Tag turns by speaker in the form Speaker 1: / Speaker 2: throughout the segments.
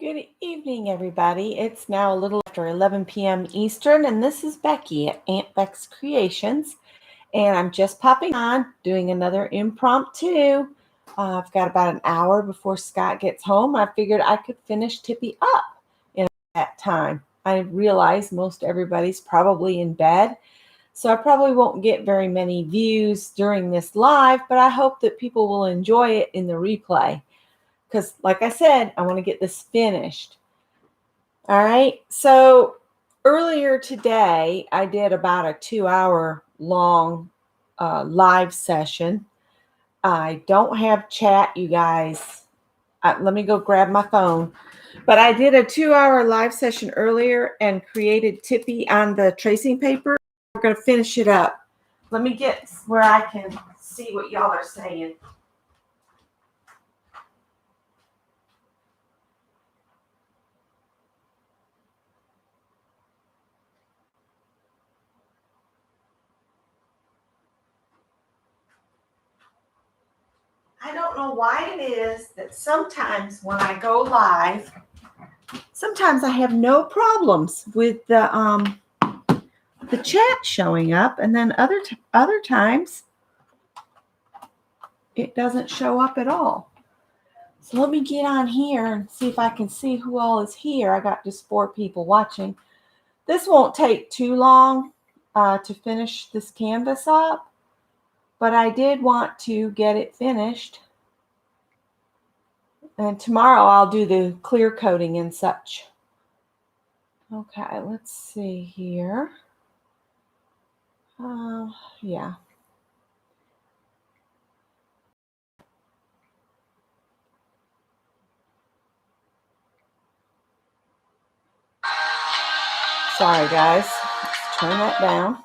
Speaker 1: Good evening, everybody. It's now a little after 11 p.m. Eastern, and this is Becky at Aunt Beck's Creations. And I'm just popping on, doing another impromptu. I've got about an hour before Scott gets home. I figured I could finish Tippy up in that time. I realize most everybody's probably in bed, so I probably won't get very many views during this live, but I hope that people will enjoy it in the replay. Because like I said, I want to get this finished. All right. So earlier today, I did about a 2-hour long live session. I don't have chat, you guys. Let me go grab my phone. But I did a 2-hour live session earlier and created Tippy on the tracing paper. We're going to finish it up. Let me get where I can see what y'all are saying. I don't know why it is that sometimes when I go live, sometimes I have no problems with the chat showing up, and then other times it doesn't show up at all. So let me get on here and see if I can see who all is here. I got just 4 people watching. This won't take too long to finish this canvas up, but I did want to get it finished. And tomorrow I'll do the clear coating and such. Okay, let's see here. Yeah. Sorry, guys. Let's turn that down.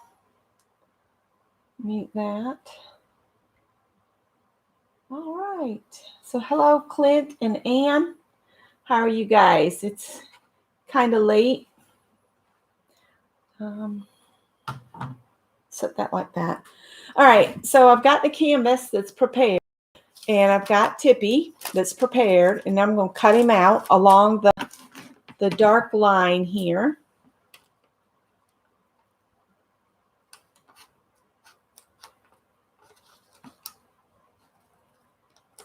Speaker 1: Mute that. All right. So hello, Clint and Ann. How are you guys? It's kind of late. Set that like that. All right. So I've got the canvas that's prepared, and I've got Tippy that's prepared, and I'm going to cut him out along the dark line here.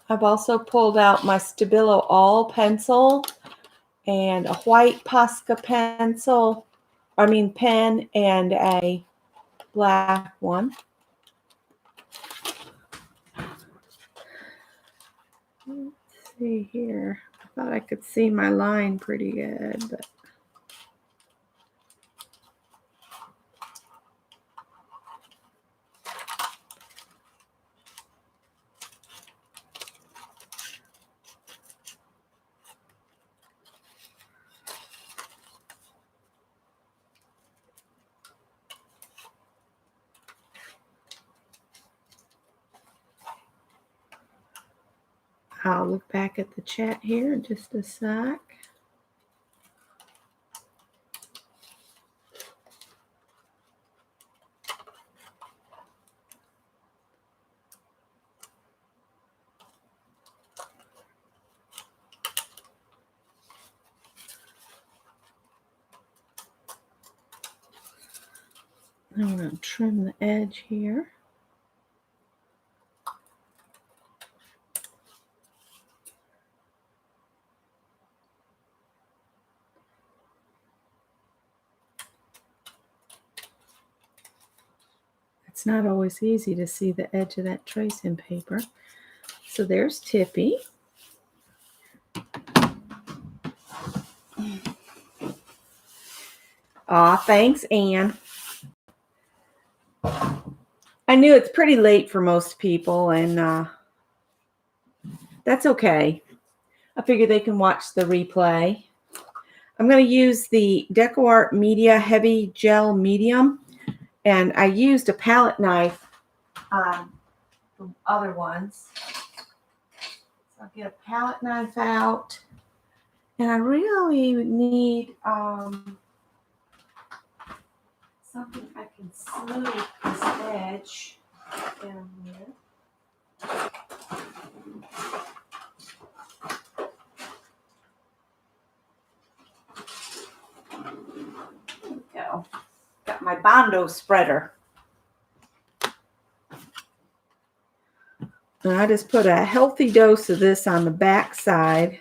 Speaker 1: I've also pulled out my Stabilo All pencil and a white Posca pen, and a black one. Let's see here. I thought I could see my line pretty good, but I'll look back at the chat here in just a sec. I'm going to trim the edge here. It's not always easy to see the edge of that tracing paper. So there's Tippy. Aw, thanks, Ann. I knew it's pretty late for most people, and that's okay. I figure they can watch the replay. I'm going to use the DecoArt Media Heavy Gel Medium, and I used a palette knife on the other ones. So I'll get a palette knife out, and I really need something I can smooth this edge down here. my Bondo spreader. And I just put a healthy dose of this on the back side.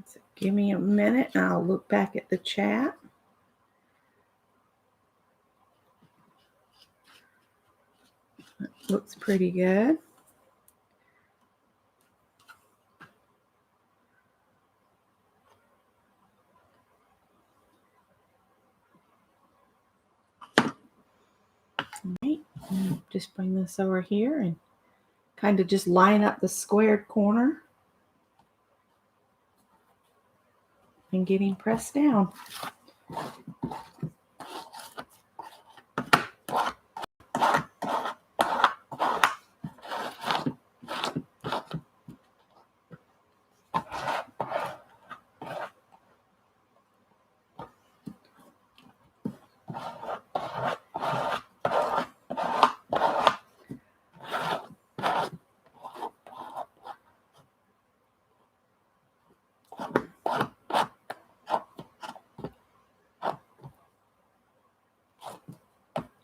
Speaker 1: So give me a minute and I'll look back at the chat. It looks pretty good. All right, just bring this over here and kind of just line up the squared corner and getting pressed down.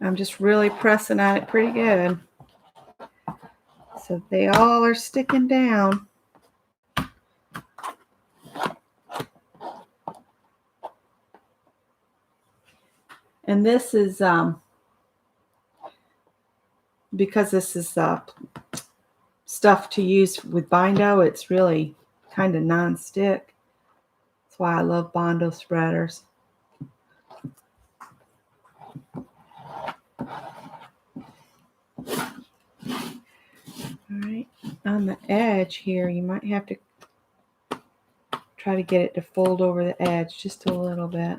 Speaker 1: I'm just really pressing on it pretty good. So they all are sticking down. And this is, because this is stuff to use with Bondo, it's really kind of non-stick. That's why I love Bondo spreaders. All right, on the edge here, you might have to try to get it to fold over the edge just a little bit.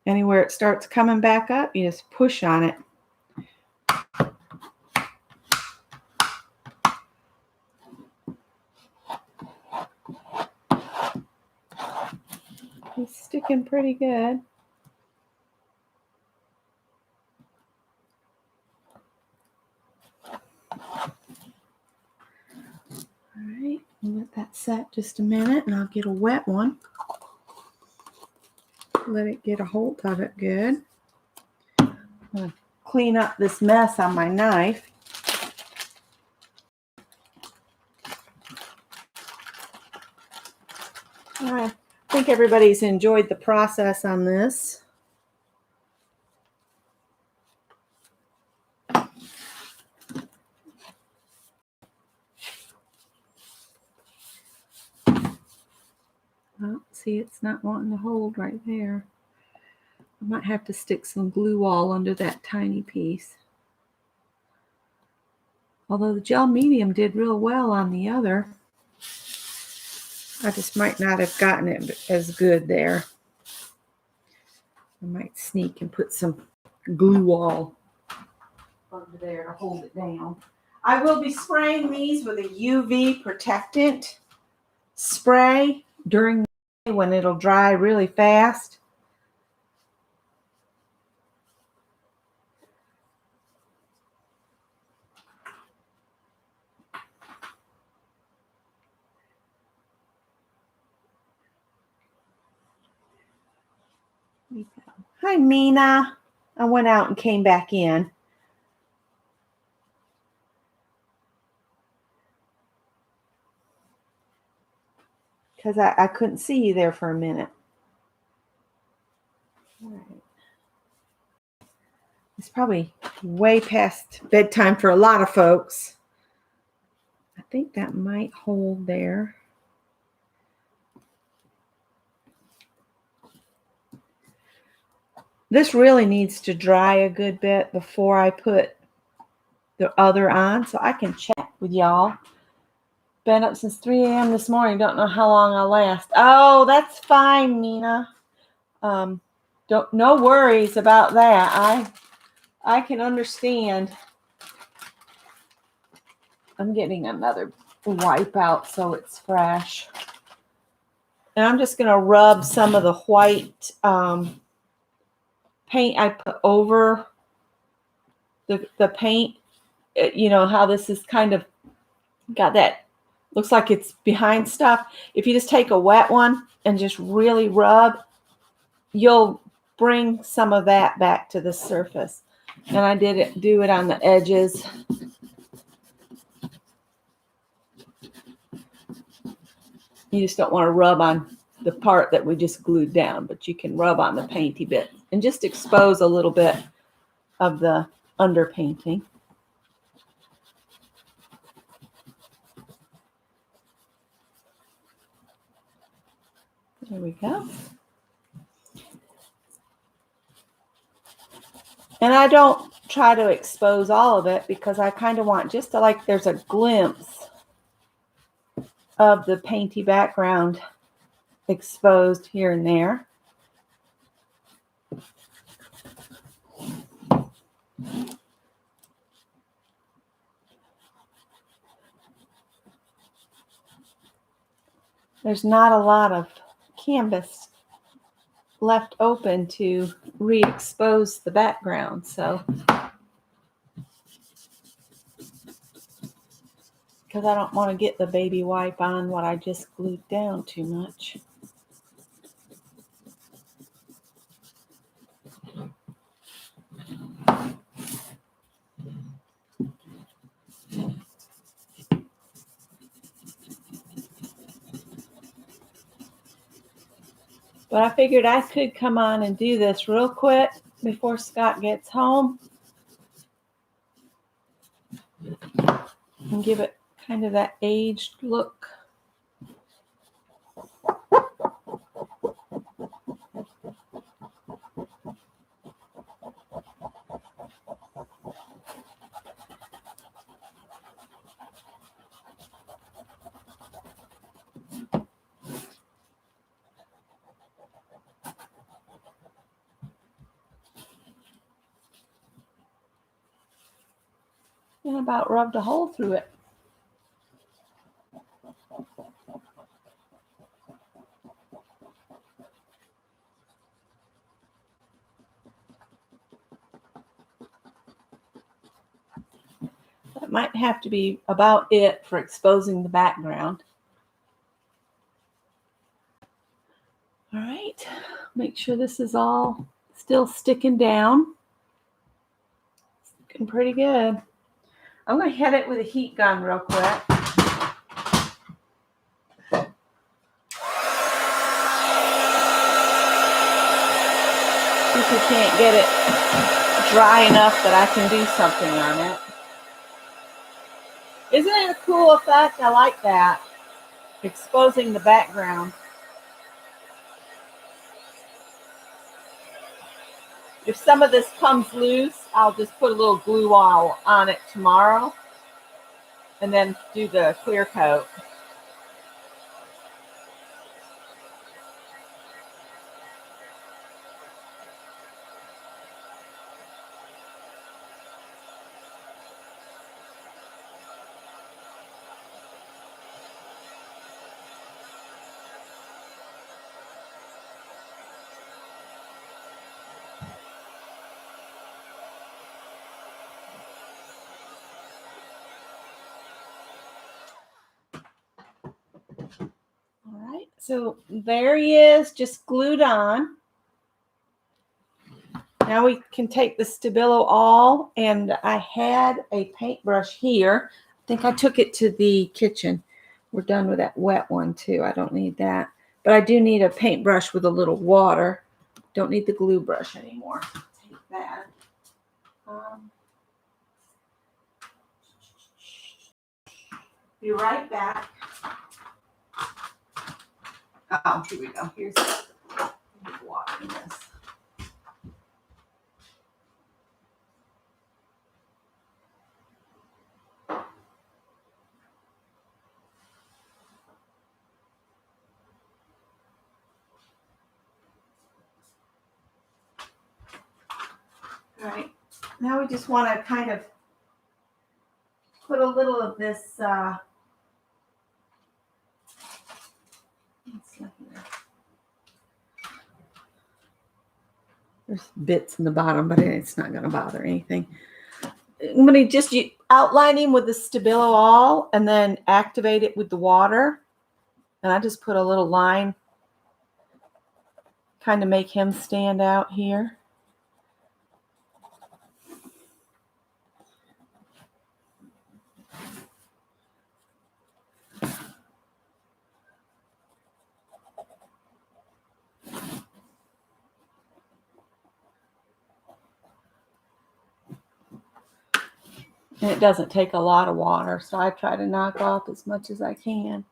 Speaker 1: Anywhere it starts coming back up, you just push on it. It's sticking pretty good. All right, we'll let that set just a minute and I'll get a wet one. Let it get a hold of it good. I'm going to clean up this mess on my knife. All right, I think everybody's enjoyed the process on this. Well, see, it's not wanting to hold right there. I might have to stick some glue all under that tiny piece. Although the gel medium did real well on the other, I just might not have gotten it as good there. I might sneak and put some glue wall under there to hold it down. I will be spraying these with a UV protectant spray during the day when it'll dry really fast. Hi, Mina. I went out and came back in. Because I couldn't see you there for a minute. All right. It's probably way past bedtime for a lot of folks. I think that might hold there. This really needs to dry a good bit before I put the other on, so I can check with y'all Been up since 3 a.m. this morning. Don't know how long I'll last. Oh, that's fine, Nina. No worries about that. I can understand. I'm getting another wipe out so it's fresh. And I'm just going to rub some of the white paint I put over the paint. You know how this is kind of got that, looks like it's behind stuff. If you just take a wet one and just really rub, you'll bring some of that back to the surface. And I do it on the edges. You just don't want to rub on the part that we just glued down, but you can rub on the painty bit and just expose a little bit of the underpainting. There we go. And I don't try to expose all of it because I kind of want just to, like, there's a glimpse of the painty background exposed here and there. There's not a lot of canvas left open to re-expose the background, so because I don't want to get the baby wipe on what I just glued down too much. But I figured I could come on and do this real quick before Scott gets home and give it kind of that aged look. And about rubbed a hole through it. That might have to be about it for exposing the background. All right, make sure this is all still sticking down. It's looking pretty good. I'm going to hit it with a heat gun real quick. See if we can't get it dry enough that I can do something on it. Isn't it a cool effect? I like that. Exposing the background. If some of this comes loose, I'll just put a little glue all on it tomorrow and then do the clear coat. All right, so there he is, just glued on. Now we can take the Stabilo all, and I had a paintbrush here. I think I took it to the kitchen. We're done with that wet one too. I don't need that. But I do need a paintbrush with a little water. Don't need the glue brush anymore. Take that. Be right back. Oh, here we go. Here's the water in this. All right, now we just want to kind of put a little of this, there's bits in the bottom, but it's not going to bother anything. I'm going to just outline him with the Stabilo all and then activate it with the water. And I just put a little line, kind of make him stand out here. And it doesn't take a lot of water, so I try to knock off as much as I can.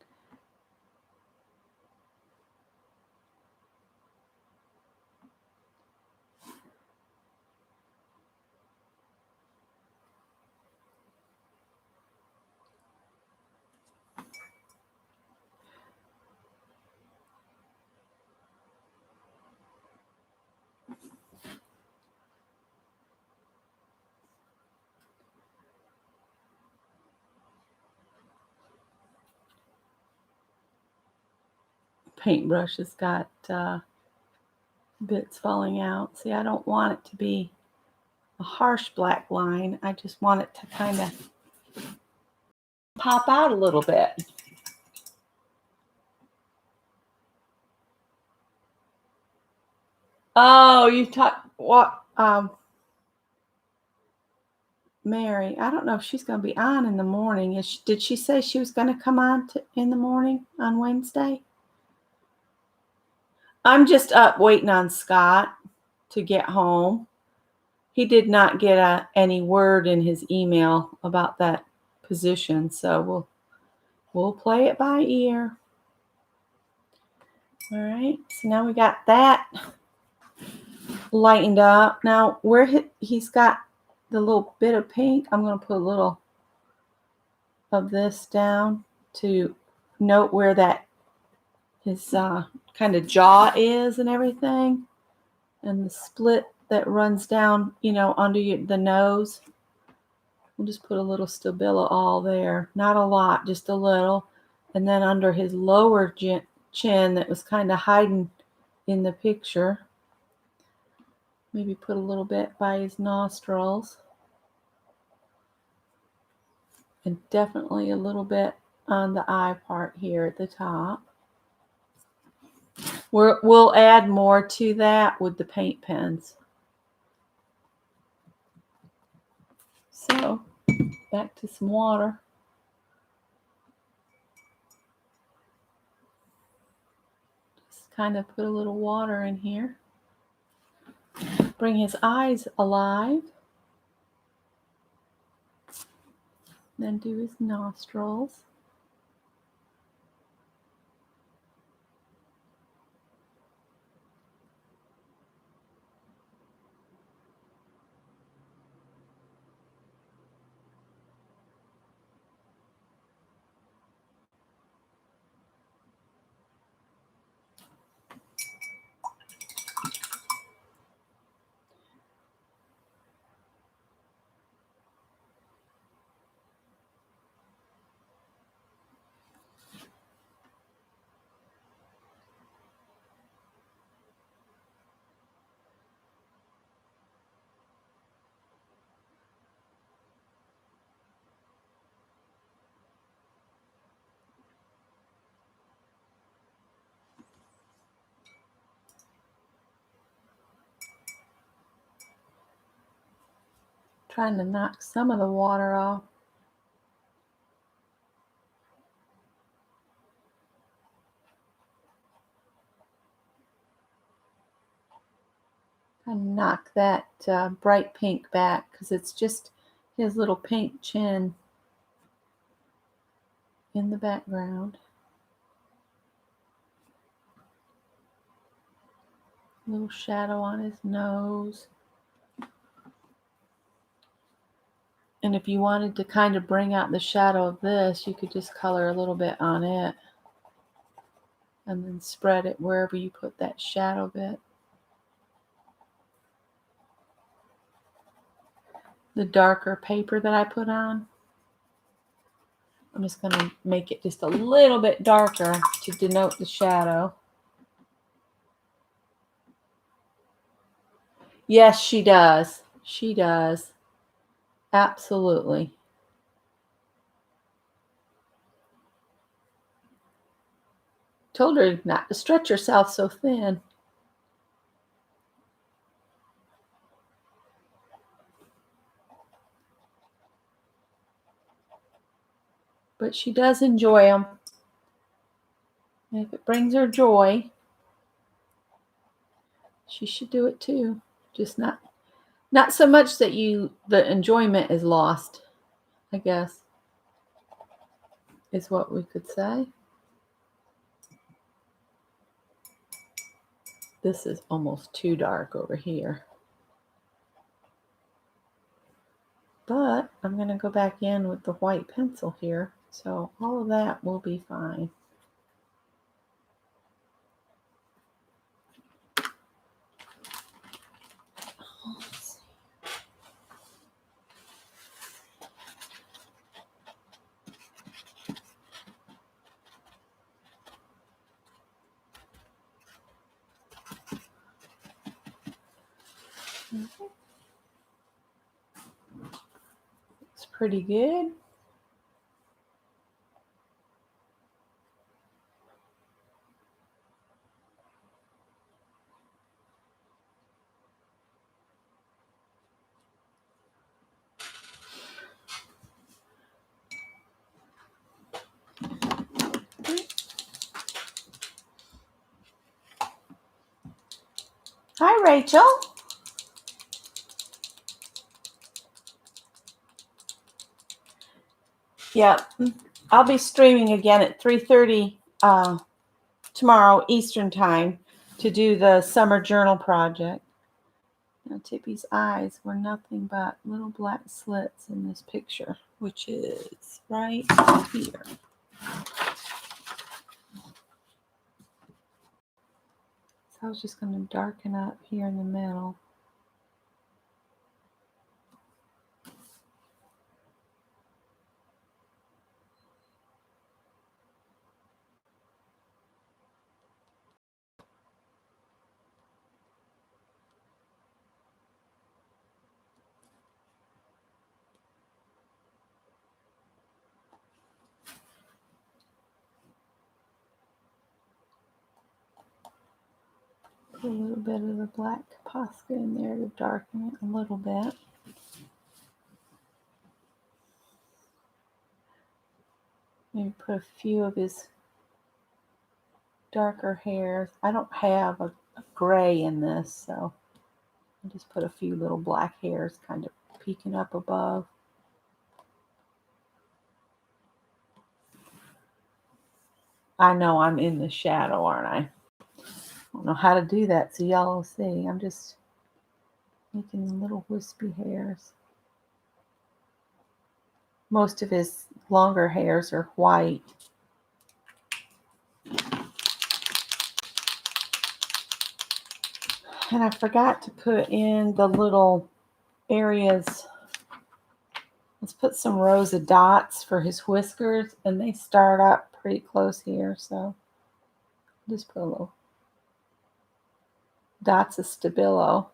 Speaker 1: Paintbrush has got bits falling out. See, I don't want it to be a harsh black line. I just want it to kind of pop out a little bit. Oh, you talk what? Mary, I don't know if she's going to be on in the morning. Did she say she was going to come on in the morning on Wednesday? I'm just up waiting on Scott to get home. He did not get any word in his email about that position, so we'll play it by ear. All right, so now we got that lightened up. Now where he's got the little bit of pink, I'm going to put a little of this down to note where that his kind of jaw is and everything, and the split that runs down, under the nose. We'll just put a little Stabilo all there, not a lot, just a little, and then under his lower chin that was kind of hiding in the picture, maybe put a little bit by his nostrils, and definitely a little bit on the eye part here at the top. We'll add more to that with the paint pens. So, back to some water. Just kind of put a little water in here. Bring his eyes alive. Then do his nostrils. Trying to knock some of the water off. And knock that bright pink back because it's just his little pink chin in the background. Little shadow on his nose. And if you wanted to kind of bring out the shadow of this, you could just color a little bit on it and then spread it wherever you put that shadow bit. the darker paper that I put on. I'm just going to make it just a little bit darker to denote the shadow. Yes, she does. She does. Absolutely. Told her not to stretch herself so thin. But she does enjoy them. And if it brings her joy, she should do it too. Just not so much that the enjoyment is lost, I guess, is what we could say. This is almost too dark over here. But I'm going to go back in with the white pencil here. So all of that will be fine. It's pretty good. Hi, Rachel. Yeah, I'll be streaming again at 3:30 tomorrow Eastern time to do the summer journal project. Now, Tippy's eyes were nothing but little black slits in this picture, which is right here. So I was just going to darken up here in the middle. Put a little bit of the black Posca in there to darken it a little bit. Maybe put a few of his darker hairs. I don't have a gray in this, so I'll just put a few little black hairs kind of peeking up above. I know I'm in the shadow, aren't I? I don't know how to do that, so y'all will see. I'm just making little wispy hairs. Most of his longer hairs are white. And I forgot to put in the little areas. Let's put some rows of dots for his whiskers, and they start up pretty close here, so just put a little dots of Stabilo.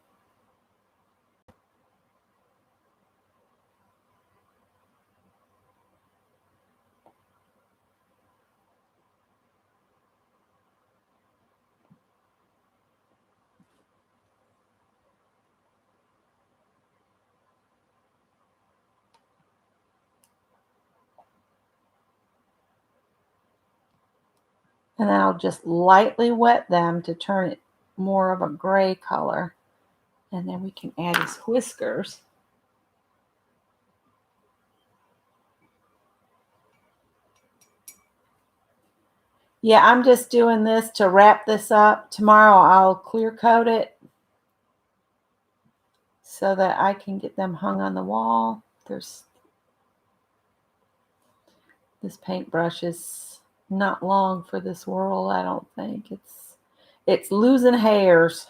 Speaker 1: And then I'll just lightly wet them to turn it more of a gray color. And then we can add his whiskers. Yeah, I'm just doing this to wrap this up. Tomorrow I'll clear coat it so that I can get them hung on the wall. This paintbrush is not long for this world, I don't think. It's losing hairs.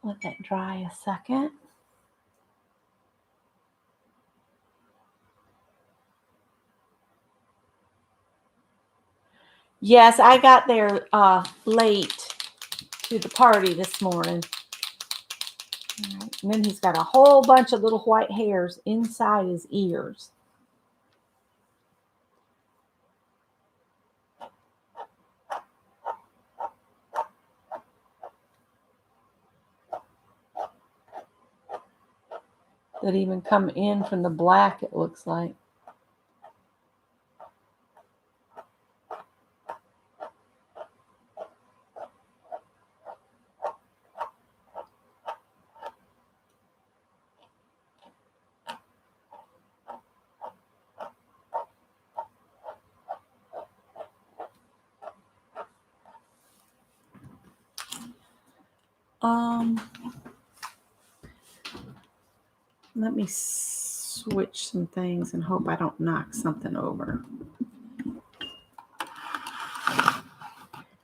Speaker 1: Let that dry a second. Yes, I got there late to the party this morning. All right. And then he's got a whole bunch of little white hairs inside his ears. That even come in from the black, it looks like. Let me switch some things and hope I don't knock something over.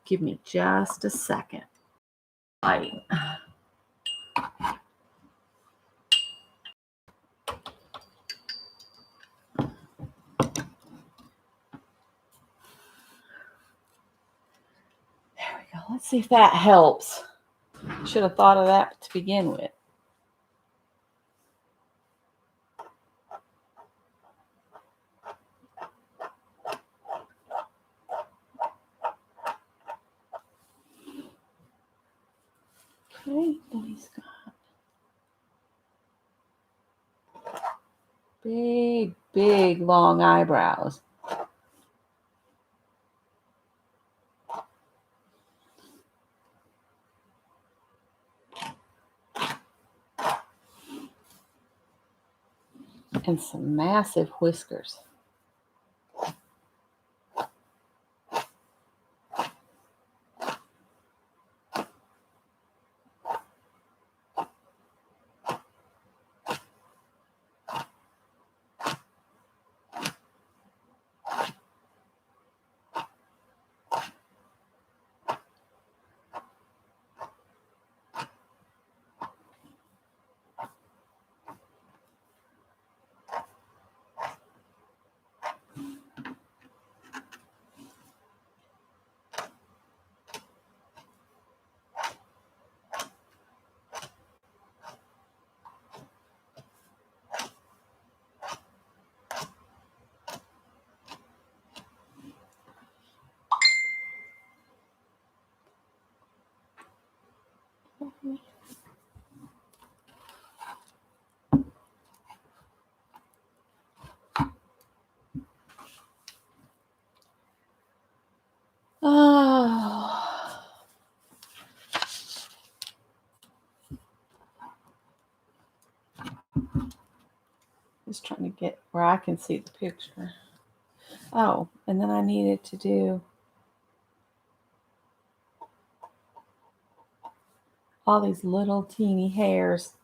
Speaker 1: Give me just a second. Right. There we go. Let's see if that helps. Should have thought of that to begin with. Okay, then he's got big, big, long eyebrows. And some massive whiskers. Oh. Just trying to get where I can see the picture. Oh, and then I needed to do all these little teeny hairs.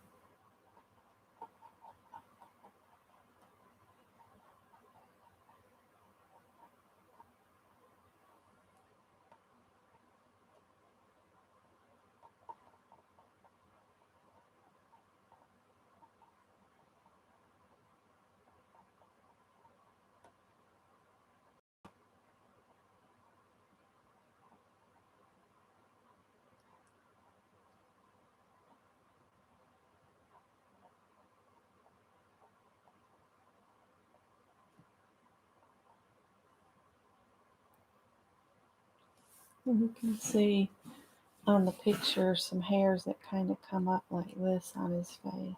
Speaker 1: And you can see on the picture some hairs that kind of come up like this on his face.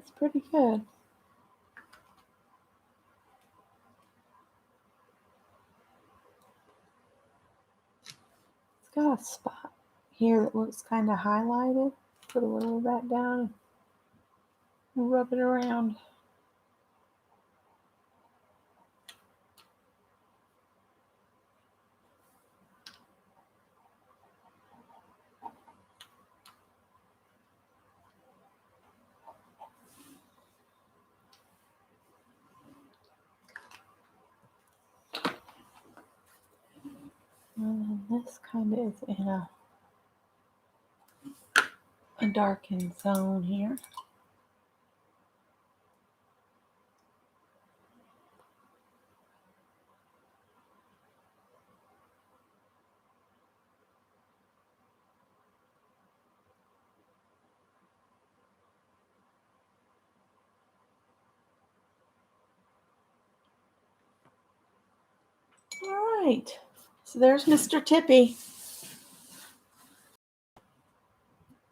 Speaker 1: That's pretty good. It's got a spot here that looks kind of highlighted. Put a little of that down and rub it around. And this kind of is in a darkened zone here. All right, so there's Mr. Tippy.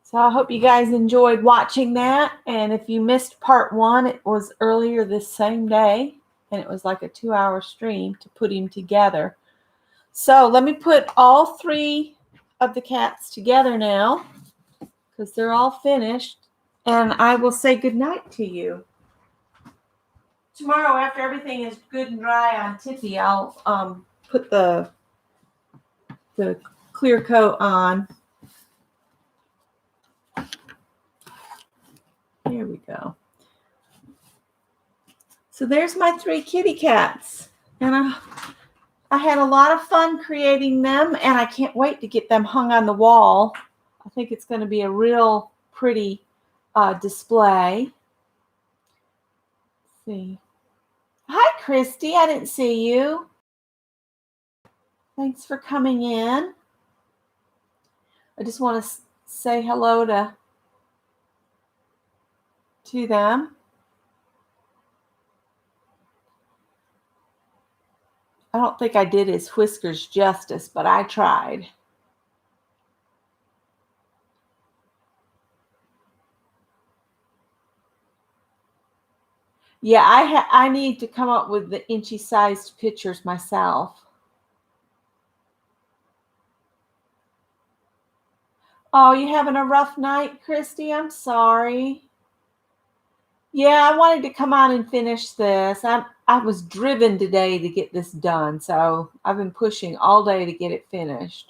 Speaker 1: So I hope you guys enjoyed watching that. And if you missed part 1, it was earlier this same day. And it was like a 2-hour stream to put him together. So let me put all 3 of the cats together now, because they're all finished. And I will say goodnight to you. Tomorrow, after everything is good and dry on Tippy, I'll put the clear coat on. Here we go. So there's my 3 kitty cats. And I had a lot of fun creating them, and I can't wait to get them hung on the wall. I think it's going to be a real pretty display. Let's see. Hi, Christy. I didn't see you. Thanks for coming in. I just want to say hello to them. I don't think I did his whiskers justice, but I tried. Yeah, I need to come up with the inchy sized pictures myself. Oh, you having a rough night, Christy? I'm sorry. Yeah, I wanted to come on and finish this. I was driven today to get this done, so I've been pushing all day to get it finished.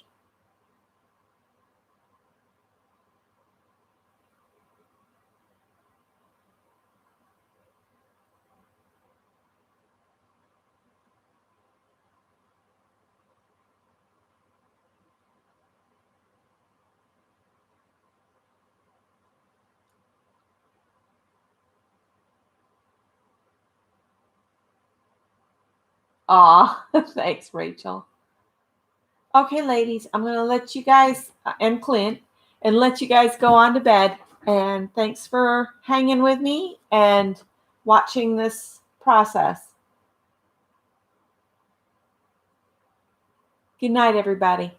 Speaker 1: Aw, thanks, Rachel. Okay, ladies, I'm going to let you guys, and Clint, and let you guys go on to bed. And thanks for hanging with me and watching this process. Good night, everybody.